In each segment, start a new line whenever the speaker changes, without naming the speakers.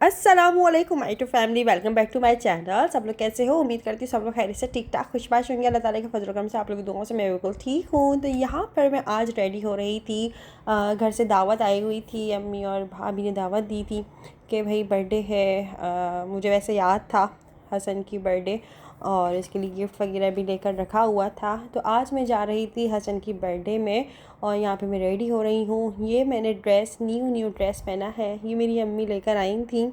अस्सलामुअलैकुम my to family, welcome back to my channel. सब लोग कैसे हो? उम्मीद करती हूँ सब लोग खैरियत से ठीक ठाक खुशबाश होंगे। अल्लाह ताला के फजल करम से आप लोग की दुआओं से मैं बिल्कुल ठीक हूँ। तो यहाँ पर मैं आज रेडी हो रही थी। घर से दावत आई हुई थी, अम्मी और भाभी ने दावत दी थी कि भाई बर्थडे है। मुझे वैसे याद था हसन की बर्थडे और इसके लिए गिफ्ट वगैरह भी लेकर रखा हुआ था। तो आज मैं जा रही थी हसन की बर्थडे में और यहाँ पे मैं रेडी हो रही हूँ। ये मैंने न्यू ड्रेस पहना है। ये मेरी अम्मी लेकर आई थी।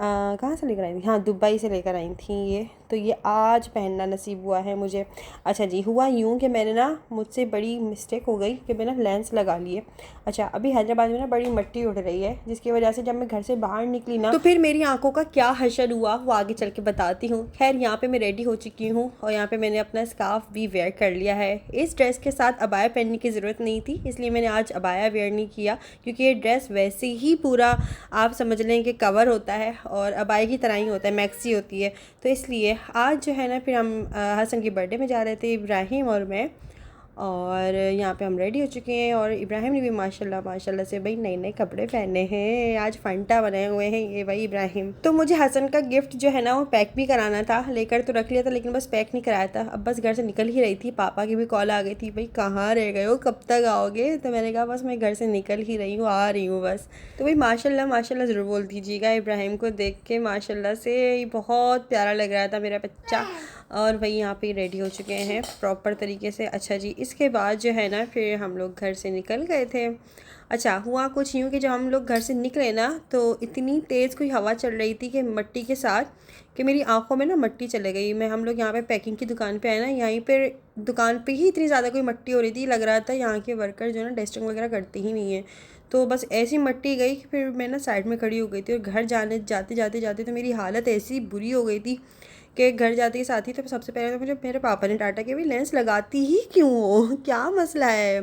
कहाँ से लेकर आई थी? हाँ, दुबई से लेकर आई थी ये। तो ये आज पहनना नसीब हुआ है मुझे। अच्छा जी, हुआ यूँ कि मैंने ना मुझसे बड़ी मिस्टेक हो गई कि मैंने लेंस लगा लिए। अच्छा, अभी हैदराबाद में ना बड़ी मिट्टी उड़ रही है, जिसकी वजह से जब मैं घर से बाहर निकली ना तो फिर मेरी आंखों का क्या हशर हुआ वो आगे चल के बताती हूँ। खैर, यहाँ पे मैं रेडी हो चुकी हूँ और यहाँ पे मैंने अपना स्कार्फ भी वेयर कर लिया है। इस ड्रेस के साथ अबाया पहनने की ज़रूरत नहीं थी, इसलिए मैंने आज अबाया वेयर नहीं किया, क्योंकि ये ड्रेस वैसे ही पूरा आप समझ लें कि कवर होता है और अबाया की तरह ही होता है, मैक्सी होती है। तो इसलिए आज जो है ना, फिर हम हसन की बर्थडे में जा रहे थे, इब्राहिम और मैं। और यहाँ पे हम रेडी हो चुके हैं और इब्राहिम ने भी माशाल्लाह से भाई नए नए कपड़े पहने हैं। आज फंटा बनाए हुए हैं ये भाई इब्राहिम। तो मुझे हसन का गिफ्ट जो है ना वो पैक भी कराना था, लेकर तो रख लिया था लेकिन बस पैक नहीं कराया था। अब बस घर से निकल ही रही थी, पापा की भी कॉल आ गई थी, भाई कहाँ रह गए हो, कब तक आओगे? तो मैंने कहा बस मैं घर से निकल ही रही हूँ, आ रही हूँ बस। तो भाई माशाल्लाह ज़रूर बोल दीजिएगा। इब्राहिम को देख के माशाल्लाह से बहुत प्यारा लग रहा था मेरा बच्चा। और भाई यहाँ पे रेडी हो चुके हैं प्रॉपर तरीके से। अच्छा जी, इसके बाद जो है ना फिर हम लोग घर से निकल गए थे। अच्छा, हुआ कुछ यूँ कि जब हम लोग घर से निकले ना तो इतनी तेज़ कोई हवा चल रही थी कि मिट्टी के साथ, कि मेरी आंखों में ना मिट्टी चले गई। मैं हम लोग यहाँ पे पैकिंग की दुकान पे आए ना, यहीं पर दुकान पे ही इतनी ज़्यादा कोई मिट्टी हो रही थी, लग रहा था यहाँ के वर्कर जो है ना डस्टिंग वगैरह करते ही नहीं है। तो बस ऐसी मिट्टी गई कि फिर मैं ना साइड में खड़ी हो गई थी और घर जाते तो मेरी हालत ऐसी बुरी हो गई थी कि घर जाते के साथ ही तो सबसे पहले तो मुझे मेरे पापा ने डांटा कि भाई लेंस लगाती ही क्यों हो, क्या मसला है,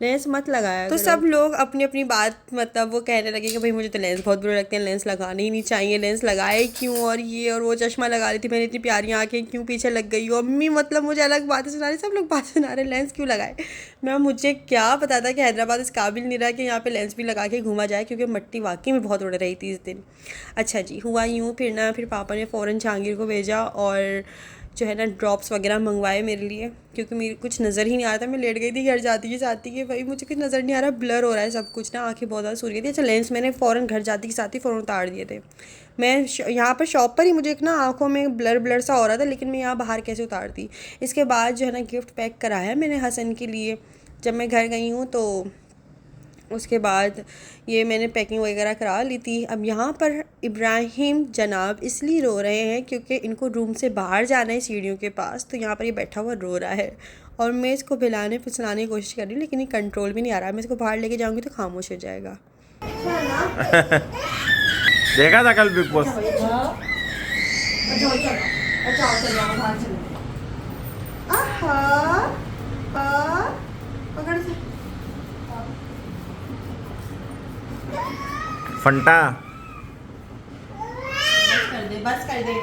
लेंस मत लगाया। तो सब लोग अपनी अपनी बात मतलब वो कहने लगे कि भाई मुझे तो लेंस बहुत बुरे लगते हैं, लेंस लगाने ही नहीं चाहिए, लेंस लगाए क्यों, और ये और वो चश्मा लगा रही थी मैंने, इतनी प्यारी आँखें क्यों पीछे लग गई हो। अम्मी मतलब मुझे अलग बातें सुना रही, सब लोग बातें सुना रहे लेंस क्यों लगाए। मैं मुझे क्या पता था कि हैदराबाद इस काबिल नहीं रहा कि यहाँ पे लेंस भी लगा के घूमा जाए, क्योंकि मिट्टी वाकई में बहुत उड़ रही थी इस दिन। अच्छा जी, हुआ यूँ फिर पापा ने फ़ौरन जहांगीर को भेजा और जो है ना ड्रॉप्स वगैरह मंगवाए मेरे लिए, क्योंकि मेरी कुछ नज़र ही नहीं आ रहा था। मैं लेट गई थी घर जाती कि भाई मुझे कुछ नज़र नहीं आ रहा, ब्लर हो रहा है सब कुछ ना, आंखें बहुत ज़्यादा सूर गई थी। अच्छा, लेंस मैंने फ़ौरन घर जाती के साथ ही फ़ौरन उतार दिए थे। मैं यहाँ पर शॉप पर ही मुझे एक ना आँखों में ब्लर सा हो रहा था, लेकिन मैं यहाँ बाहर कैसे उतारती। इसके बाद जो है ना गिफ्ट पैक कराया मैंने हसन के लिए। जब मैं घर गई हूँ तो उसके बाद ये मैंने पैकिंग वगैरह करा ली थी। अब यहाँ पर इब्राहिम जनाब इसलिए रो रहे हैं क्योंकि इनको रूम से बाहर जाना है सीढ़ियों के पास, तो यहाँ पर ये बैठा हुआ रो रहा है और मैं इसको पिलाने फुसलाने की कोशिश कर रही हूँ, लेकिन ये कंट्रोल भी नहीं आ रहा है। मैं इसको बाहर लेके जाऊँगी तो खामोश हो जाएगा।
देखा था कल बिग बॉस? फंटा
बस कर दे।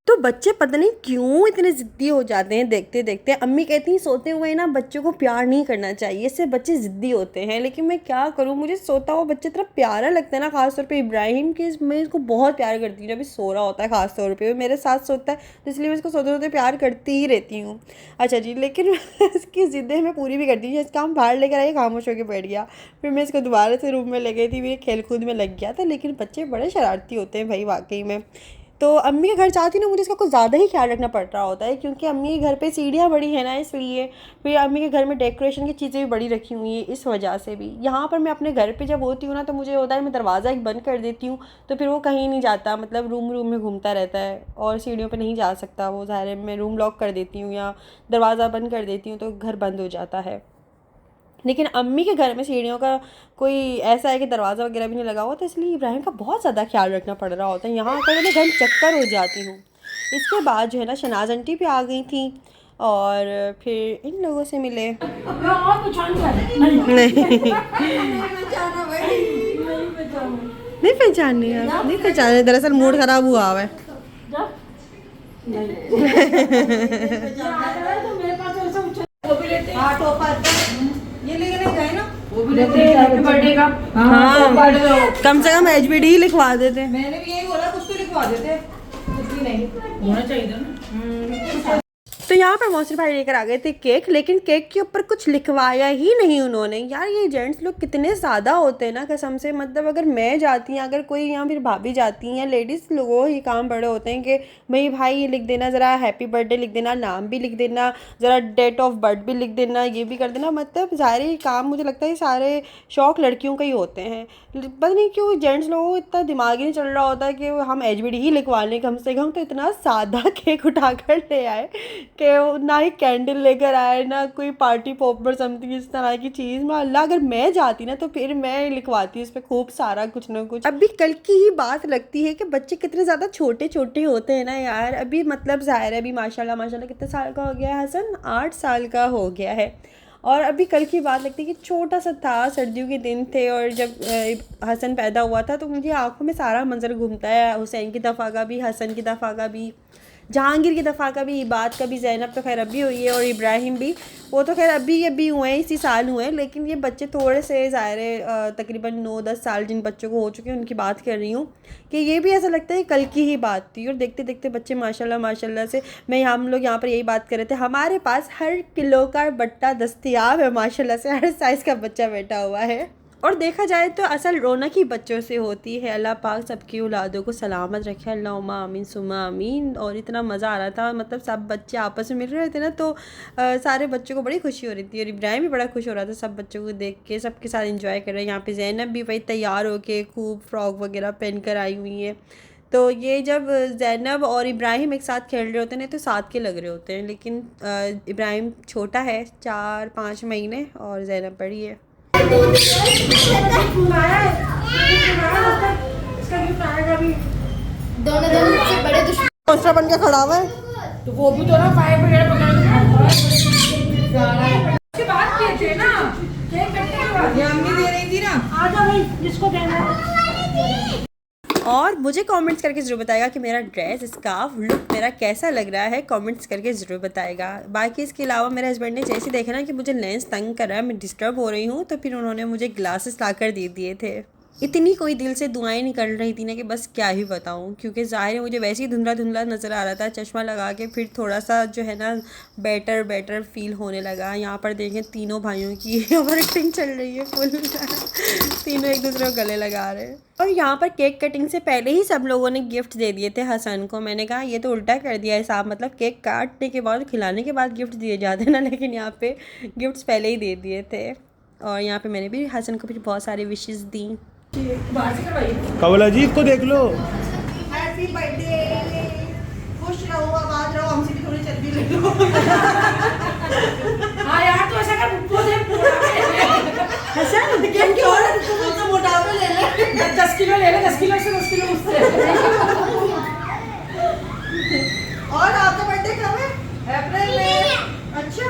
तो बच्चे पता नहीं क्यों इतने ज़िद्दी हो जाते हैं देखते देखते। अम्मी कहती हैं सोते हुए ना बच्चों को प्यार नहीं करना चाहिए, इससे बच्चे ज़िद्दी होते हैं, लेकिन मैं क्या करूँ, मुझे सोता हुआ बच्चा इतना प्यारा लगता है ना, ख़ास तौर पे इब्राहिम के। मैं इसको बहुत प्यार करती हूँ जब ये सो रहा होता है, ख़ास तौर पे मेरे साथ सोता है, तो इसलिए मैं इसको सोते सोते प्यार करती ही रहती हूँ। अच्छा जी, लेकिन इसकी ज़िद्दें मैं पूरी भी करती हूँ। इसका हम बाहर लेकर आए, खामोश होकर बैठ गया, फिर मैं इसको दोबारा से रूम में ले गई थी, मेरे खेल कूद में लग गया था। लेकिन बच्चे बड़े शरारती होते हैं भाई वाकई में। तो अम्मी के घर जाती ना मुझे इसका कुछ ज़्यादा ही ख्याल रखना पड़ रहा होता है, क्योंकि अम्मी के घर पे सीढ़ियाँ बड़ी है ना, इसलिए। फिर अम्मी के घर में डेकोरेशन की चीज़ें भी बड़ी रखी हुई हैं, इस वजह से भी। यहाँ पर मैं अपने घर पे जब होती हूँ ना तो मुझे होता है मैं दरवाज़ा एक बंद कर देती हूँ, तो फिर वो कहीं नहीं जाता, मतलब रूम में घूमता रहता है और सीढ़ियों पर नहीं जा सकता वो। ज़ाहिर है मैं रूम लॉक कर देती हूँ या दरवाज़ा बंद कर देती हूँ तो घर बंद हो जाता है। लेकिन अम्मी के घर में सीढ़ियों का कोई ऐसा है कि दरवाज़ा वगैरह भी नहीं लगा हुआ, तो इसलिए इब्राहिम का बहुत ज़्यादा ख्याल रखना पड़ रहा होता है। यहाँ आकर मैं घर चक्कर हो जाती हूँ। इसके बाद जो है ना शनाज आंटी भी आ गई थी और फिर इन लोगों से मिले। नहीं पहचानने यार, नहीं पहचाने, दरअसल मूड ख़राब हुआ है। हाँ टॉपर ये लेके गए ना,
वो भी लेते हैं हैप्पी बर्थडे का।
हाँ
हाँ
कम से कम एचबीडी ही लिखवा देते।
मैंने भी यही बोला, कुछ तो लिखवा देते, कुछ भी नहीं होना चाहिए था ना।
तो यहाँ पर मौसी भाई लेकर आ गए थे केक, लेकिन केक के ऊपर कुछ लिखवाया ही नहीं उन्होंने। यार ये जेंट्स लोग कितने ज़्यादा होते हैं ना कसम से। मतलब अगर मैं जाती हैं, अगर कोई यहाँ फिर भाभी जाती हैं या लेडीज़ लोगों ये काम बड़े होते हैं कि भाई ये लिख देना, ज़रा हैप्पी बर्थडे लिख देना, नाम भी लिख देना, ज़रा डेट ऑफ बर्थ भी लिख देना, ये भी कर देना। मतलब सारे काम मुझे लगता है सारे शौक लड़कियों का ही होते हैं। पता नहीं क्यों जेंट्स लोगों को इतना दिमाग ही नहीं चल रहा होता कि हम एचबीडी ही लिखवा लें कम से कम। तो इतना सादा केक उठा कर ले आए कि ना ही कैंडल लेकर आए, ना कोई पार्टी पॉपर समथिंग इस तरह की चीज़। मैं अल्लाह अगर मैं जाती ना तो फिर मैं लिखवाती इस पर खूब सारा कुछ ना कुछ। अभी कल की ही बात लगती है कि बच्चे कितने ज़्यादा छोटे छोटे होते हैं ना यार। अभी मतलब ज़ाहिर है अभी माशाल्लाह माशाल्लाह कितने साल का हो गया है हसन, 8 साल का हो गया है। और अभी कल की बात लगती है कि छोटा सा था, सर्दियों के दिन थे और जब हसन पैदा हुआ था तो मुझे आंखों में सारा मंजर घूमता है, हुसैन की दफ़ा का भी, हसन की दफ़ा का भी, जहांगीर की दफ़ा का भी, इबाद का भी, ज़ैनब तो खैर अभी हुई है और इब्राहिम भी, वो तो खैर अभी हुए हैं, इसी साल हुए हैं। लेकिन ये बच्चे थोड़े से ज़ाहिर तकरीबन 9-10 साल जिन बच्चों को हो चुके हैं उनकी बात कर रही हूँ कि ये भी ऐसा लगता है कल की ही बात थी। और देखते देखते बच्चे माशाल्लाह माशाल्लाह से, हम लोग यहाँ पर यही बात कर रहे थे, हमारे पास हर किलो का बट्टा दस्तियाब है माशाल्लाह से, हर साइज़ का बच्चा बैठा हुआ है। और देखा जाए तो असल रौनक ही बच्चों से होती है। अल्लाह पाक सबकी औलादों को सलामत रखे, अल्लाहुम्मा आमीन सुम्मा आमीन। और इतना मज़ा आ रहा था, मतलब सब बच्चे आपस में मिल रहे थे ना तो सारे बच्चों को बड़ी खुशी हो रही थी। और इब्राहिम भी बड़ा खुश हो रहा था सब बच्चों को देख के, सबके साथ एंजॉय कर रहे हैं। यहाँ पे ज़ैनब भी वही तैयार होके खूब फ्रॉक वगैरह पहन कर आई हुई है। तो ये जब ज़ैनब और इब्राहिम एक साथ खेल रहे होते हैं तो साथ के लग रहे होते हैं, लेकिन इब्राहिम छोटा है 4-5 महीने और ज़ैनब बड़ी है।
दोनों बड़े दुश्मन
दूसरा बन के खड़ा हुआ है
तो वो भी तो ना फायर वगैरह पकड़ के बात किए थे ना, केक कटने के बाद ये अम्मी दे रही थी ना, आजा भाई जिसको देना है।
और मुझे कमेंट्स करके ज़रूर बताएगा कि मेरा ड्रेस स्कार्फ लुक मेरा कैसा लग रहा है, कमेंट्स करके ज़रूर बताएगा। बाकी इसके अलावा मेरे हस्बैंड ने जैसे देखा ना कि मुझे लेंस तंग कर रहा है, मैं डिस्टर्ब हो रही हूँ, तो फिर उन्होंने मुझे ग्लासेस ला कर दे दिए थे। इतनी कोई दिल से दुआएं निकल रही थी ना कि बस क्या ही बताऊं, क्योंकि ज़ाहिर है मुझे वैसे ही धुंधला धुंधला नज़र आ रहा था। चश्मा लगा के फिर थोड़ा सा जो है ना बेटर फील होने लगा। यहाँ पर देखें तीनों भाइयों की ओवर एक्टिंग चल रही है फुल तीनों एक दूसरे को गले लगा रहे हैं। और यहाँ पर केक कटिंग से पहले ही सब लोगों ने गिफ्ट दे दिए थे हसन को। मैंने कहा ये तो उल्टा कर दिया है साहब, मतलब केक काटने के बाद खिलाने के बाद गिफ्ट दिए जाते ना, लेकिन यहाँ पे गिफ्ट्स पहले ही दे दिए थे। और यहाँ पे मैंने भी हसन को फिर बहुत सारी विशेस दी।
कवला जी इसको देख लो।
हैप्पी बर्थडे, खुश रहो, आबाद रहो, हमसे भी थोड़ी चर्बी ले लो।
हाँ यार तो ऐसा कर
हसन क्या तो मोटापा ले ले,
10 किलो ले ले, 10 किलो से 10 किलो मुझसे।
और आपका बर्थडे कब है? अप्रैल में। अच्छा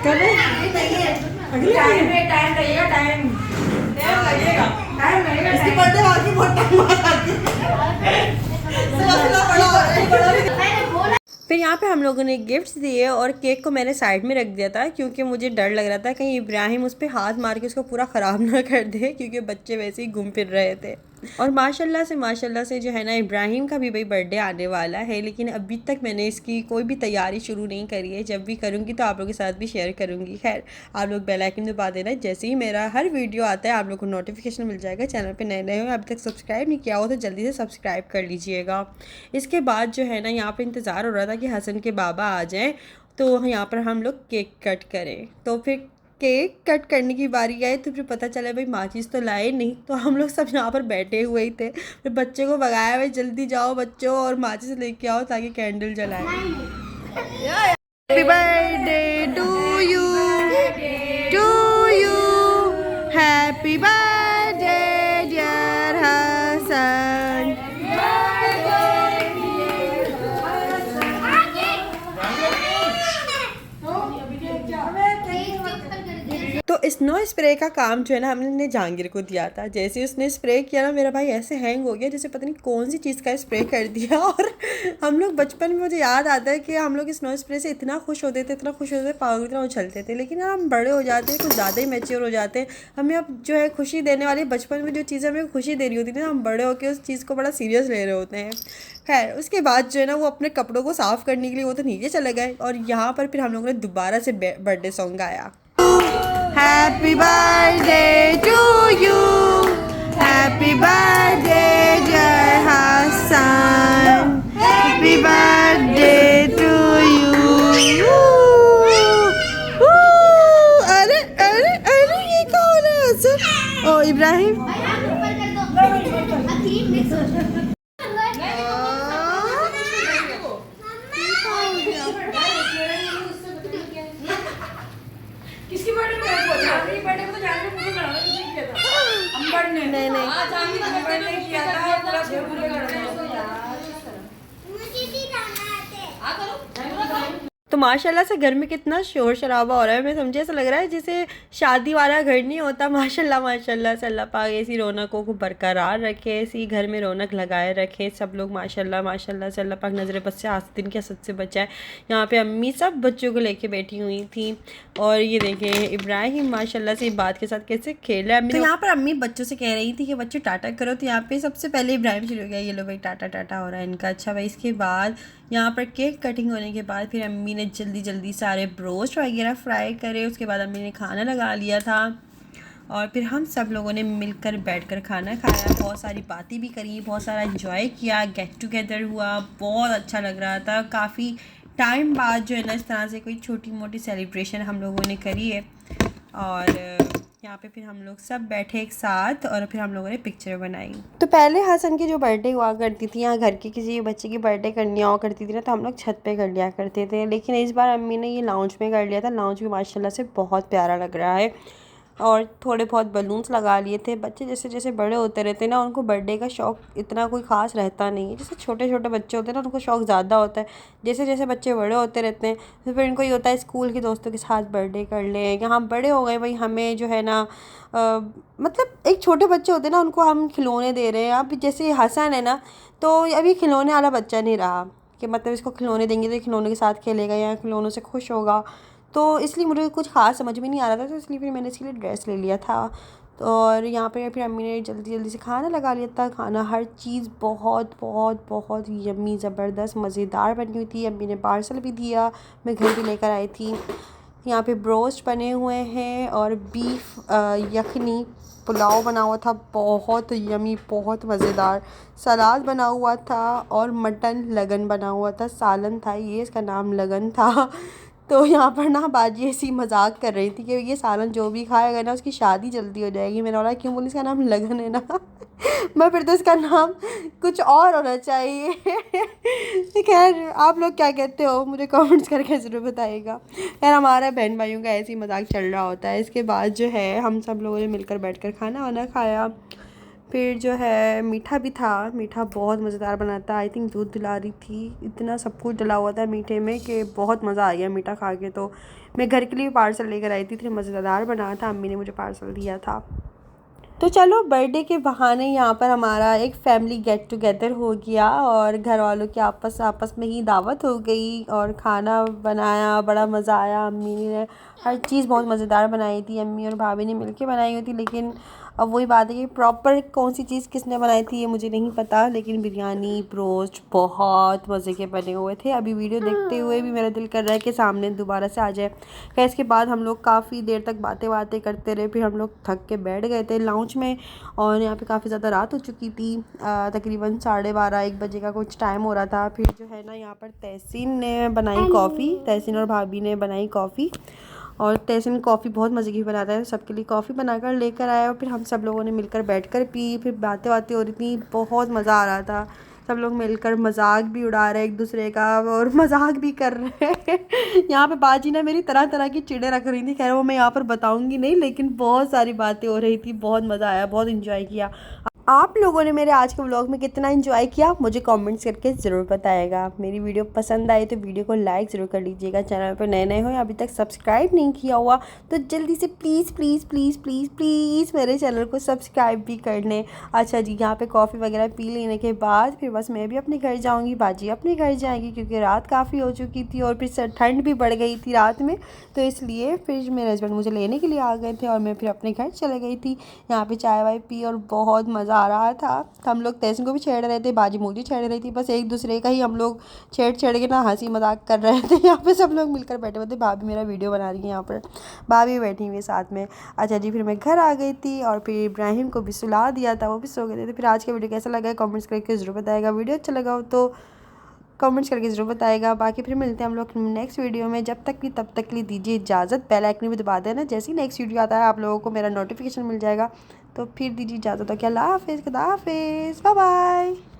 कब है? नहीं है अगले
टाइम लगेगा, टाइम लगेगा।
इसकी बर्थडे वाकई बहुत टाइम बाद आती है। फिर यहाँ पे हम लोगों ने गिफ्ट्स दिए और केक को मैंने साइड में रख दिया था, क्योंकि मुझे डर लग रहा था कहीं इब्राहिम उस पर हाथ मार के उसको पूरा ख़राब ना कर दे, क्योंकि बच्चे वैसे ही घूम फिर रहे थे। और माशाल्लाह से जो है ना इब्राहिम का भी भाई बर्थडे आने वाला है, लेकिन अभी तक मैंने इसकी कोई भी तैयारी शुरू नहीं करी है। जब भी करूँगी तो आप लोगों के साथ भी शेयर करूँगी। खैर आप लोग बेल आइकन दबा देना, जैसे ही मेरा हर वीडियो आता है आप लोग को नोटिफिकेशन मिल जाएगा। चैनल पे नए हो अभी तक सब्सक्राइब नहीं किया हो तो जल्दी से सब्सक्राइब कर लीजिएगा। इसके बाद जो है ना यहाँ पर इंतज़ार हो रहा था कि हसन के बाबा आ जाएँ तो यहाँ पर हम लोग केक कट करें। तो फिर केक कट करने की बारी आई तो फिर पता चला भाई माचिस तो लाए नहीं, तो हम लोग सब यहाँ पर बैठे हुए ही थे। फिर बच्चे को भगाया भाई जल्दी जाओ बच्चों और माचिस लेके आओ ताकि कैंडल जलाएं। Happy birthday to you, happy birthday dear Hasan. तो स्नो स्प्रे का काम जो है ना हमने जहांगीर को दिया था। जैसे उसने स्प्रे किया ना मेरा भाई ऐसे हैंग हो गया जैसे पता नहीं कौन सी चीज़ का स्प्रे कर दिया। और हम लोग बचपन में, मुझे याद आता है कि हम लोग स्नो स्प्रे से इतना खुश होते थे, इतना खुश होते थे, पागल इतना उछलते थे। लेकिन हम बड़े हो जाते हैं, कुछ ज़्यादा ही मैच्योर हो जाते हैं। हमें अब जो है खुशी देने वाली, बचपन में जो चीज़ें हमें खुशी दे रही होती थी ना, हम बड़े होकर उस चीज़ को बड़ा सीरियस ले रहे होते हैं। खैर उसके बाद जो है ना वो अपने कपड़ों को साफ़ करने के लिए वो तो नीचे चले गए और यहाँ पर फिर हम लोगों ने दोबारा से बर्थडे सॉन्ग गाया। Happy birthday to you, happy birthday dear Hassan, happy birthday to you. अरे अरे अरे ये कौन है हसन? ओ इब्राहिम।
किसकी बर्थडे में जानवी बर्थडे में तो जानवी मुझे बनाना नहीं किया था अंबर ने
नहीं
जानवी का बर्थडे किया था पूरा घर पूरे करना
मुझे भी जाना है आ करो।
तो माशाल्लाह से घर में कितना शोर शराबा हो रहा है। मैं समझे ऐसा लग रहा है जैसे शादी वाला घर नहीं होता। माशाल्लाह माशाल्लाह से अल्लाह पाक ऐसी रौनकों को बरकरार रखे, ऐसी घर में रौनक लगाए रखे। सब लोग माशाल्लाह माशाल्लाह से अल्लाह पाक नज़र बद से आस्तीन के असद से बचाए। यहाँ पे अम्मी सब बच्चों को लेके बैठी हुई थी और ये देखें इब्राहिम माशाल्लाह से बात के साथ कैसे खेल रहा है। तो यहाँ पर अम्मी बच्चों से कह रही थी कि बच्चों टाटा करो। तो यहाँ पे सबसे पहले इब्राहिम शुरू हो गया, ये लो भाई टाटा टाटा हो रहा है इनका। अच्छा भाई इसके बाद यहाँ पर केक कटिंग होने के बाद फिर अम्मी ने जल्दी जल्दी सारे ब्रोस्ट वगैरह फ्राई करे। उसके बाद अम्मी ने खाना लगा लिया था और फिर हम सब लोगों ने मिलकर बैठकर खाना खाया। बहुत सारी बातें भी करी, बहुत सारा एंजॉय किया, गेट टुगेदर हुआ, बहुत अच्छा लग रहा था। काफ़ी टाइम बाद जो है ना इस तरह से कोई छोटी मोटी सेलिब्रेशन हम लोगों ने करी है। और यहाँ पे फिर हम लोग सब बैठे एक साथ और फिर हम लोगों ने पिक्चर बनाई। तो पहले हसन की जो बर्थडे हुआ करती थी, यहाँ घर के किसी बच्चे की बर्थडे करनी हुआ करती थी ना, तो हम लोग छत पे कर लिया करते थे। लेकिन इस बार अम्मी ने ये लाउंज में कर लिया था। लाउंज भी माशाल्लाह से बहुत प्यारा लग रहा है और थोड़े बहुत बलून्स लगा लिए थे। बच्चे जैसे जैसे बड़े होते रहते हैं ना, उनको बर्थडे का शौक़ इतना कोई ख़ास रहता नहीं है। जैसे छोटे छोटे बच्चे होते हैं ना, उनको शौक़ ज़्यादा होता है। जैसे जैसे बच्चे बड़े होते रहते हैं तो फिर इनको ये होता है स्कूल के दोस्तों के साथ बर्थडे कर लें। यहाँ बड़े हो गए भाई, हमें जो है ना मतलब एक छोटे बच्चे होते हैं ना, उनको हम खिलौने दे रहे हैं। अब जैसे हसन है ना, तो अभी खिलौने वाला बच्चा नहीं रहा कि मतलब इसको खिलौने देंगे तो खिलौने के साथ खेलेगा या खिलौनों से खुश होगा। तो इसलिए मुझे कुछ ख़ास समझ में नहीं आ रहा था, तो इसलिए फिर मैंने इसके लिए ड्रेस ले लिया था। तो और यहाँ पे फिर अम्मी ने जल्दी जल्दी से खाना लगा लिया था। खाना हर चीज़ बहुत बहुत बहुत यम्मी ज़बरदस्त मज़ेदार बनी हुई थी। अम्मी ने पार्सल भी दिया, मैं घर भी लेकर आई थी। यहाँ पे ब्रोस्ट बने हुए हैं और बीफ यखनी पुलाव बना हुआ था, बहुत यमी, बहुत मज़ेदार। सलाद बना हुआ था और मटन लगन बना हुआ था। सालन था ये, इसका नाम लगन था। तो यहाँ पर ना बाजी ऐसी मजाक कर रही थी कि ये सालन जो भी खाएगा ना उसकी शादी जल्दी हो जाएगी। मैंने बोला क्यों? बोली इसका नाम लगन है ना। मैं फिर तो इसका नाम कुछ और होना चाहिए। खैर आप लोग क्या कहते हो मुझे कमेंट्स करके ज़रूर बताइएगा। खैर हमारा बहन भाइयों का ऐसे ही मजाक चल रहा होता है। इसके बाद जो है हम सब लोगों ने मिलकर बैठकर खाना वाना खाया। फिर जो है मीठा भी था, मीठा बहुत मज़ेदार बना था। आई थिंक दूध दिला रही थी, इतना सब कुछ डला हुआ था मीठे में कि बहुत मज़ा आ गया मीठा खा के। तो मैं घर के लिए पार्सल लेकर आई थी, इतनी मज़ेदार बना था, अम्मी ने मुझे पार्सल दिया था। तो चलो बर्थडे के बहाने यहाँ पर हमारा एक फैमिली गेट टुगेदर हो गया और घर वालों की आपस में ही दावत हो गई और खाना बनाया, बड़ा मज़ा आया। अम्मी ने हर चीज़ बहुत मज़ेदार बनाई थी, अम्मी और भाभी ने मिलके बनाई हुई थी। लेकिन अब वही बात है कि प्रॉपर कौन सी चीज़ किसने बनाई थी ये मुझे नहीं पता। लेकिन बिरयानी ब्रोस्ट बहुत मज़े के बने हुए थे। अभी वीडियो देखते हुए भी मेरा दिल कर रहा है कि सामने दोबारा से आ जाए। खैर इसके बाद हम लोग काफ़ी देर तक बातें करते रहे। फिर हम लोग थक के बैठ गए थे लाउंज में और यहाँ पे काफ़ी ज़्यादा रात हो चुकी थी। तकरीबन 12:30-1 बजे का कुछ टाइम हो रहा था। फिर जो है ना यहाँ पर तहसीन ने बनाई कॉफ़ी, तहसीन और भाभी ने बनाई कॉफ़ी और तहसीन कॉफ़ी बहुत मज़े की बनाता है। सबके लिए कॉफ़ी बनाकर लेकर आया और फिर हम सब लोगों ने मिलकर बैठकर पी। फिर बातें हो रही थी, बहुत मज़ा आ रहा था। सब लोग मिलकर मजाक भी उड़ा रहे एक दूसरे का और मजाक भी कर रहे। यहाँ पे बाजी ना मेरी तरह तरह की चिड़े रख रही थी। खैर वो मैं यहाँ पर बताऊँगी नहीं, लेकिन बहुत सारी बातें हो रही थी, बहुत मज़ा आया, बहुत इंजॉय किया। आप लोगों ने मेरे आज के व्लॉग में कितना एंजॉय किया मुझे कमेंट्स करके ज़रूर बताएगा। मेरी वीडियो पसंद आई तो वीडियो को लाइक ज़रूर कर लीजिएगा। चैनल पर नए नए हो या अभी तक सब्सक्राइब नहीं किया हुआ तो जल्दी से please please please please please मेरे चैनल को सब्सक्राइब भी कर लें। अच्छा जी, यहाँ पे कॉफ़ी वगैरह पी लेने के बाद फिर बस मैं भी अपने घर जाऊँगी, बाजी अपने घर जाएंगी क्योंकि रात काफ़ी हो चुकी थी और फिर ठंड भी बढ़ गई थी रात में, तो इसलिए फिर मेरे हस्बैंड मुझे लेने के लिए आ गए थे और मैं फिर अपने घर चले गई थी। यहाँ पे चाय वाय पी और बहुत मज़ा आ रहा था। हम लोग तहसीन को भी छेड़ रहे थे, बाजी मुझे छेड़ रही थी, बस एक दूसरे का ही हम लोग छेड़ के ना हंसी मजाक कर रहे थे। यहाँ पे सब लोग मिलकर बैठे हुए थे। भाभी मेरा वीडियो बना रही है, यहाँ पर भाभी बैठी हुई है साथ में। अच्छा जी, फिर मैं घर आ गई थी और फिर इब्राहिम को भी सुला दिया था, वो भी सो गए थे। फिर आज का वीडियो कैसा लगा कमेंट्स करके ज़रूर बताएगा। वीडियो अच्छा लगा हो तो कमेंट्स करके ज़रूर बताएगा। बाकी फिर मिलते हैं हम लोग नेक्स्ट वीडियो में। जब तक की तब तक के लिए दीजिए इजाज़त। बेल आइकन भी दबा देना, जैसे ही नेक्स्ट वीडियो आता है आप लोगों को मेरा नोटिफिकेशन मिल जाएगा। तो फिर दीजिए इजाज़त। तो क्या, अल्लाह हाफ़िज़, खुदा हाफ़िज़, बाय बाय।